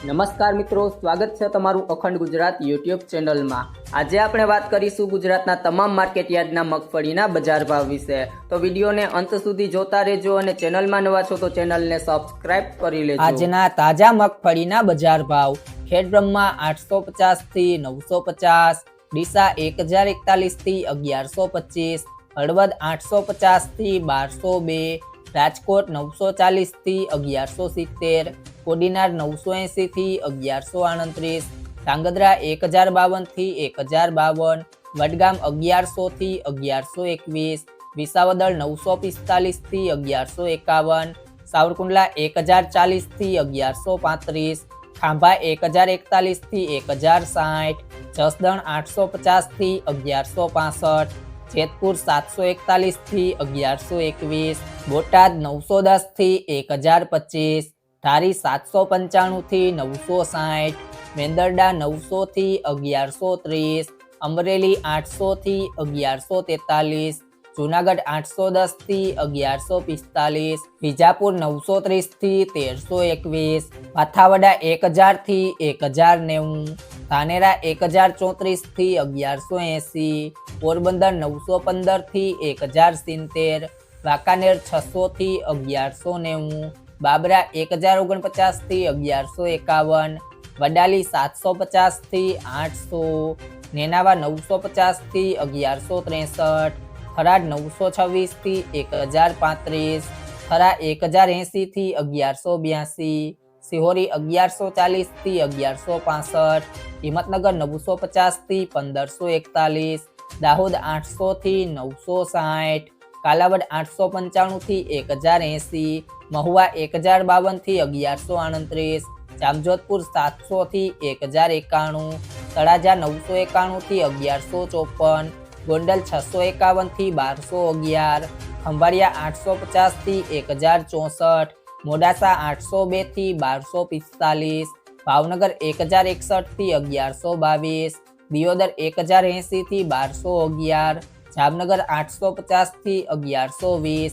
નમસ્કાર મિત્રો, સ્વાગત છે તમારું અખંડ ગુજરાત યુટ્યુબ ચેનલમાં। આજે આપણે વાત કરીશું ગુજરાતના તમામ માર્કેટ યાર્ડના મગફળીના બજાર ભાવ વિશે। તો વિડીયોને અંત સુધી જોતા રહેજો અને ચેનલમાં નવા છો તો ચેનલને સબસ્ક્રાઇબ કરી લેજો। આજના તાજા મગફળીના બજાર ભાવ ખેડબ્રહ્મા 850 થી 950, ડીસા 1041 થી 1125, હળવદ 850 થી 1202, રાજકોટ 940 થી 1170, કોડીનાર 980 થી 1138, ધાંગધ્રા 1052 થી 1052, વડગામ 1100 થી 1121, વિસાવદર 945 થી 1151, સાવરકુંડલા 1040 થી 1135, ખાંભા 1041 થી 1060, જસદણ 850 થી 1165, જેતપુર 741 થી 1121, બોટાદ 910 થી 1025, ધારી 795 થી 960, મેંદરડા 900 થી 1130, અમરેલી 800 થી 1143, જુનાગઢ 810 થી 1145, વિજાપુર 930 થી 1321, પાથાવડા 1000 થી 1090, ધાનેરા 1034 થી 1180, પોરબંદર 915 થી 1070, વાંકાનેર 600 થી 1190, બાબરા 1049 થી 1151, વડાલી 750 થી 800, નેનાવા 950 થી 1163, થરાદ 926 થી 1035, થરા 1080 થી 1182, સિહોરી 1140 થી 1165, હિંમતનગર 950 થી 1541, દાહોદ 800 થી 960, કાલાવડ 895 થી 1080, મહુવા 1052 થી 1138, જામજોધપુર 700 થી 1091, તળાજા 991 થી 1154, ગોંડલ 651 થી 1211, ખંભાળિયા 850 થી 1064, મોડાસા 802 થી 1245, ભાવનગર 1061 થી 1122, દિયોદર 1080 થી 1211, જામનગર 850 થી 1120।